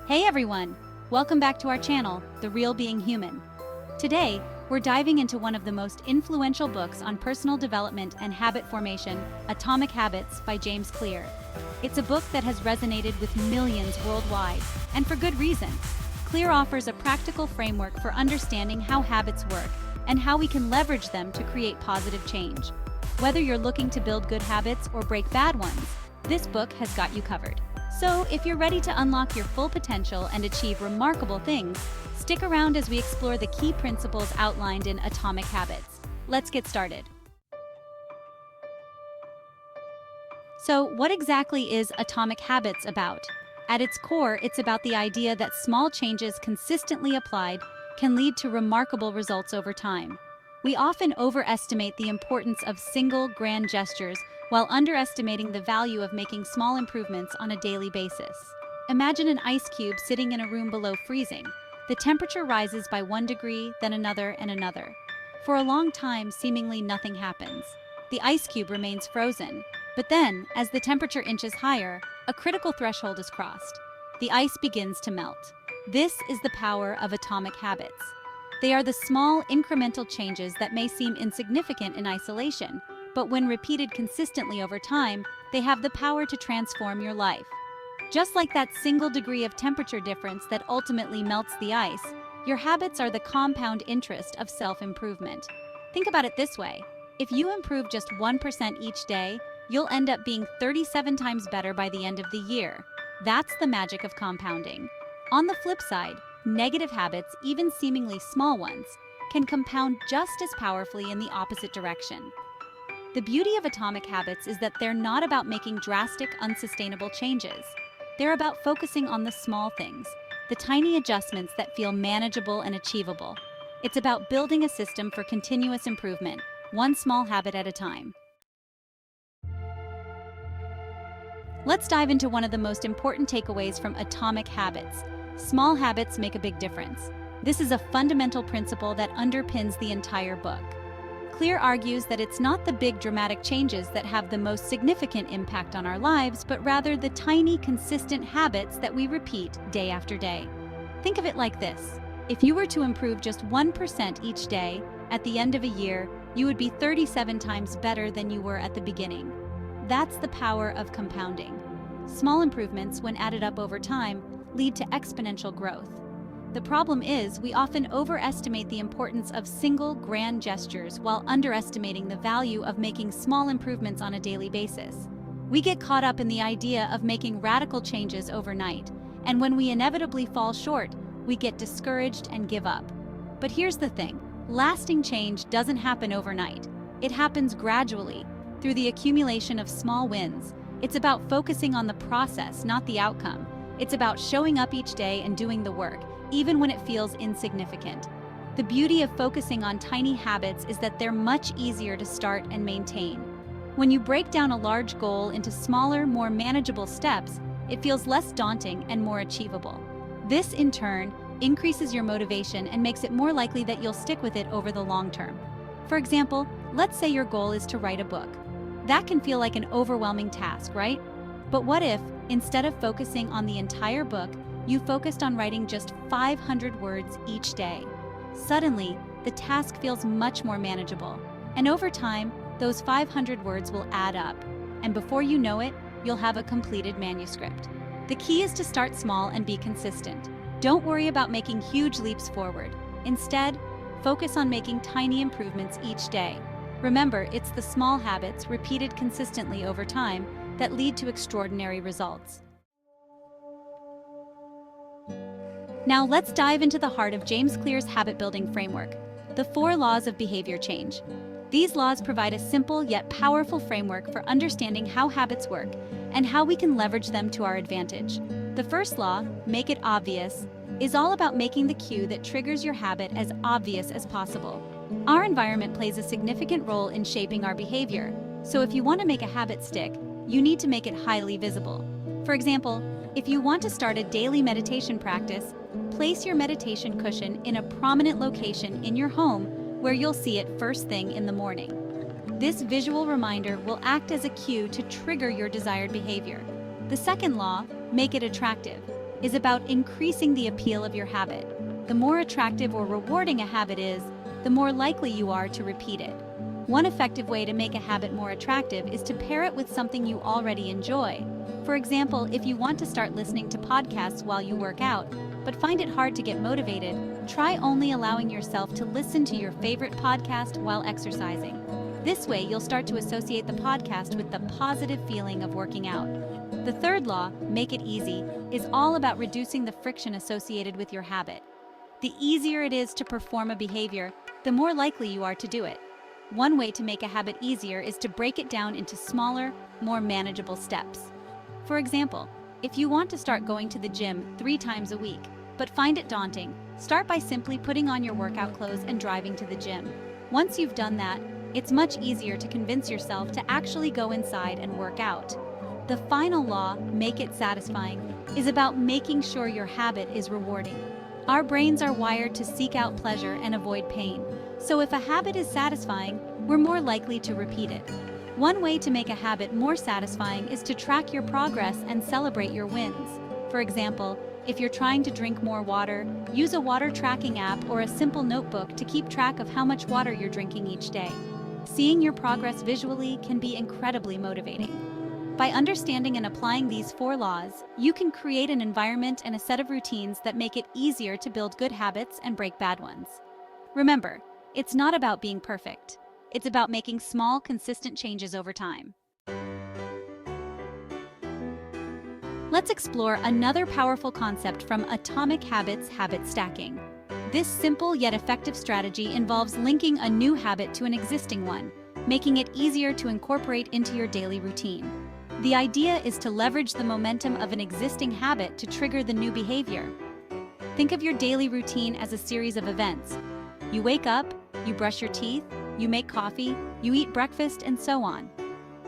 Hey everyone! Welcome back to our channel, The Real Being Human. Today, we're diving into one of the most influential books on personal development and habit formation, Atomic Habits by James Clear. It's a book that has resonated with millions worldwide, and for good reason. Clear offers a practical framework for understanding how habits work and how we can leverage them to create positive change. Whether you're looking to build good habits or break bad ones, this book has got you covered. So, if you're ready to unlock your full potential and achieve remarkable things, stick around as we explore the key principles outlined in Atomic Habits. Let's get started. So, what exactly is Atomic Habits about? At its core, it's about the idea that small changes consistently applied can lead to remarkable results over time. We often overestimate the importance of single, grand gestures while underestimating the value of making small improvements on a daily basis. Imagine an ice cube sitting in a room below freezing. The temperature rises by 1 degree, then another and another. For a long time, seemingly nothing happens. The ice cube remains frozen. But then, as the temperature inches higher, a critical threshold is crossed. The ice begins to melt. This is the power of atomic habits. They are the small, incremental changes that may seem insignificant in isolation, but when repeated consistently over time, they have the power to transform your life. Just like that single degree of temperature difference that ultimately melts the ice, your habits are the compound interest of self-improvement. Think about it this way. If you improve just 1% each day, you'll end up being 37 times better by the end of the year. That's the magic of compounding. On the flip side, negative habits, even seemingly small ones, can compound just as powerfully in the opposite direction. The beauty of atomic habits is that they're not about making drastic, unsustainable changes. They're about focusing on the small things, the tiny adjustments that feel manageable and achievable. It's about building a system for continuous improvement, one small habit at a time. Let's dive into one of the most important takeaways from Atomic Habits. Small habits make a big difference. This is a fundamental principle that underpins the entire book. Clear argues that it's not the big dramatic changes that have the most significant impact on our lives, but rather the tiny, consistent habits that we repeat day after day. Think of it like this. If you were to improve just 1% each day, at the end of a year, you would be 37 times better than you were at the beginning. That's the power of compounding. Small improvements, when added up over time, lead to exponential growth. The problem is, we often overestimate the importance of single, grand gestures while underestimating the value of making small improvements on a daily basis. We get caught up in the idea of making radical changes overnight, and when we inevitably fall short, we get discouraged and give up. But here's the thing, lasting change doesn't happen overnight. It happens gradually, through the accumulation of small wins. It's about focusing on the process, not the outcome. It's about showing up each day and doing the work, even when it feels insignificant. The beauty of focusing on tiny habits is that they're much easier to start and maintain. When you break down a large goal into smaller, more manageable steps, it feels less daunting and more achievable. This, in turn, increases your motivation and makes it more likely that you'll stick with it over the long term. For example, let's say your goal is to write a book. That can feel like an overwhelming task, right? But what if, instead of focusing on the entire book, you focused on writing just 500 words each day? Suddenly, the task feels much more manageable. And over time, those 500 words will add up. And before you know it, you'll have a completed manuscript. The key is to start small and be consistent. Don't worry about making huge leaps forward. Instead, focus on making tiny improvements each day. Remember, it's the small habits, repeated consistently over time, that lead to extraordinary results. Now let's dive into the heart of James Clear's habit-building framework, the 4 laws of behavior change. These laws provide a simple yet powerful framework for understanding how habits work and how we can leverage them to our advantage. The first law, make it obvious, is all about making the cue that triggers your habit as obvious as possible. Our environment plays a significant role in shaping our behavior, so if you want to make a habit stick, you need to make it highly visible. For example, if you want to start a daily meditation practice, place your meditation cushion in a prominent location in your home where you'll see it first thing in the morning. This visual reminder will act as a cue to trigger your desired behavior. The second law, make it attractive, is about increasing the appeal of your habit. The more attractive or rewarding a habit is, the more likely you are to repeat it. One effective way to make a habit more attractive is to pair it with something you already enjoy. For example, if you want to start listening to podcasts while you work out, but find it hard to get motivated, try only allowing yourself to listen to your favorite podcast while exercising. This way, you'll start to associate the podcast with the positive feeling of working out. The third law, make it easy, is all about reducing the friction associated with your habit. The easier it is to perform a behavior, the more likely you are to do it. One way to make a habit easier is to break it down into smaller, more manageable steps. For example, if you want to start going to the gym 3 times a week, but find it daunting, start by simply putting on your workout clothes and driving to the gym. Once you've done that, it's much easier to convince yourself to actually go inside and work out. The final law, make it satisfying, is about making sure your habit is rewarding. Our brains are wired to seek out pleasure and avoid pain, so if a habit is satisfying, we're more likely to repeat it. One way to make a habit more satisfying is to track your progress and celebrate your wins. For example, if you're trying to drink more water, use a water tracking app or a simple notebook to keep track of how much water you're drinking each day. Seeing your progress visually can be incredibly motivating. By understanding and applying these 4 laws, you can create an environment and a set of routines that make it easier to build good habits and break bad ones. Remember, it's not about being perfect. It's about making small, consistent changes over time. Let's explore another powerful concept from Atomic Habits, habit stacking. This simple yet effective strategy involves linking a new habit to an existing one, making it easier to incorporate into your daily routine. The idea is to leverage the momentum of an existing habit to trigger the new behavior. Think of your daily routine as a series of events. You wake up, you brush your teeth, you make coffee, you eat breakfast, and so on.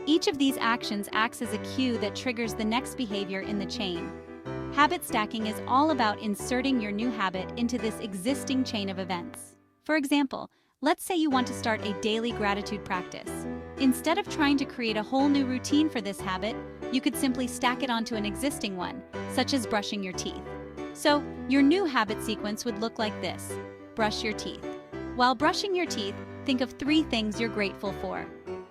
Each of these actions acts as a cue that triggers the next behavior in the chain. Habit stacking is all about inserting your new habit into this existing chain of events. For example, let's say you want to start a daily gratitude practice. Instead of trying to create a whole new routine for this habit, you could simply stack it onto an existing one, such as brushing your teeth. So, your new habit sequence would look like this. Brush your teeth. While brushing your teeth, think of 3 things you're grateful for.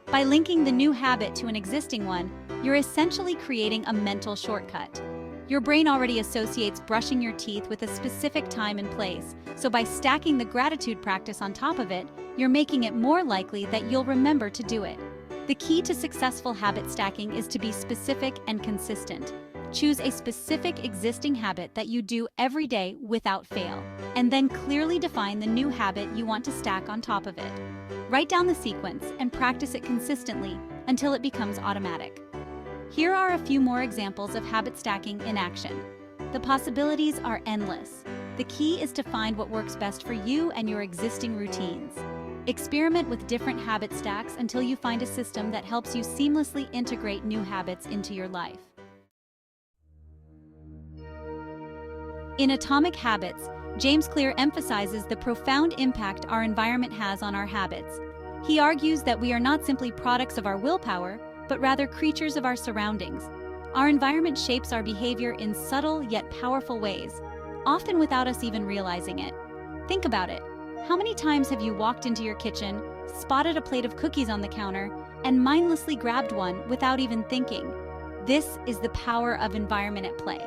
By linking the new habit to an existing one, you're essentially creating a mental shortcut. Your brain already associates brushing your teeth with a specific time and place, so by stacking the gratitude practice on top of it, you're making it more likely that you'll remember to do it. The key to successful habit stacking is to be specific and consistent. Choose a specific existing habit that you do every day without fail, and then clearly define the new habit you want to stack on top of it. Write down the sequence and practice it consistently until it becomes automatic. Here are a few more examples of habit stacking in action. The possibilities are endless. The key is to find what works best for you and your existing routines. Experiment with different habit stacks until you find a system that helps you seamlessly integrate new habits into your life. In Atomic Habits, James Clear emphasizes the profound impact our environment has on our habits. He argues that we are not simply products of our willpower, but rather creatures of our surroundings. Our environment shapes our behavior in subtle yet powerful ways, often without us even realizing it. Think about it. How many times have you walked into your kitchen, spotted a plate of cookies on the counter, and mindlessly grabbed one without even thinking? This is the power of environment at play.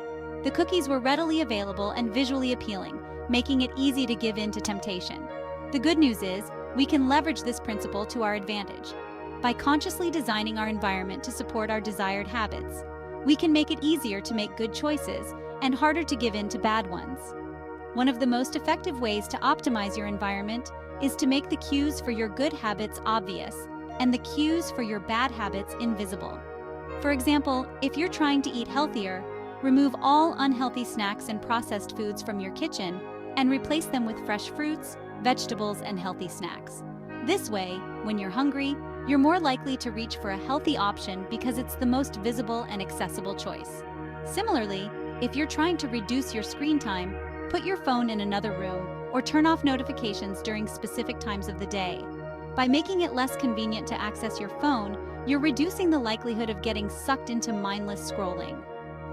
The cookies were readily available and visually appealing, making it easy to give in to temptation. The good news is, we can leverage this principle to our advantage. By consciously designing our environment to support our desired habits, we can make it easier to make good choices and harder to give in to bad ones. One of the most effective ways to optimize your environment is to make the cues for your good habits obvious and the cues for your bad habits invisible. For example, if you're trying to eat healthier, remove all unhealthy snacks and processed foods from your kitchen and replace them with fresh fruits, vegetables, and healthy snacks. This way, when you're hungry, you're more likely to reach for a healthy option because it's the most visible and accessible choice. Similarly, if you're trying to reduce your screen time, put your phone in another room or turn off notifications during specific times of the day. By making it less convenient to access your phone, you're reducing the likelihood of getting sucked into mindless scrolling.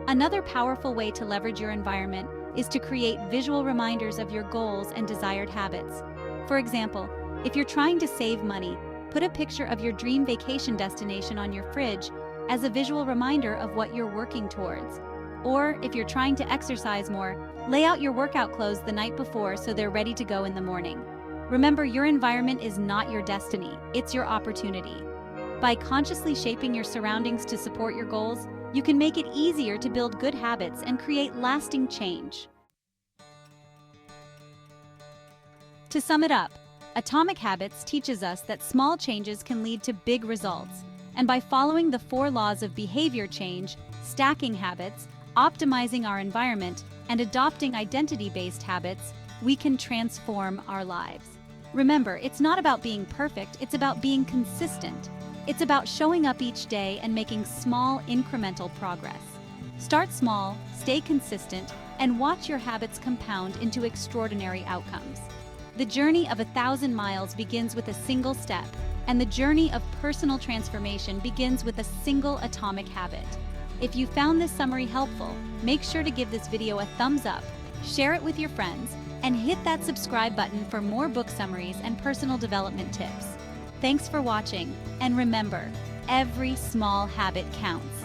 Another powerful way to leverage your environment is to create visual reminders of your goals and desired habits. For example, if you're trying to save money, put a picture of your dream vacation destination on your fridge as a visual reminder of what you're working towards. Or if you're trying to exercise more, lay out your workout clothes the night before so they're ready to go in the morning. Remember, your environment is not your destiny, it's your opportunity. By consciously shaping your surroundings to support your goals, you can make it easier to build good habits and create lasting change. To sum it up, Atomic Habits teaches us that small changes can lead to big results. And by following the 4 laws of behavior change, stacking habits, optimizing our environment, and adopting identity-based habits, we can transform our lives. Remember, it's not about being perfect, it's about being consistent. It's about showing up each day and making small, incremental progress. Start small, stay consistent, and watch your habits compound into extraordinary outcomes. The journey of 1,000 miles begins with a single step, and the journey of personal transformation begins with a single atomic habit. If you found this summary helpful, make sure to give this video a thumbs up, share it with your friends, and hit that subscribe button for more book summaries and personal development tips. Thanks for watching, and remember, every small habit counts.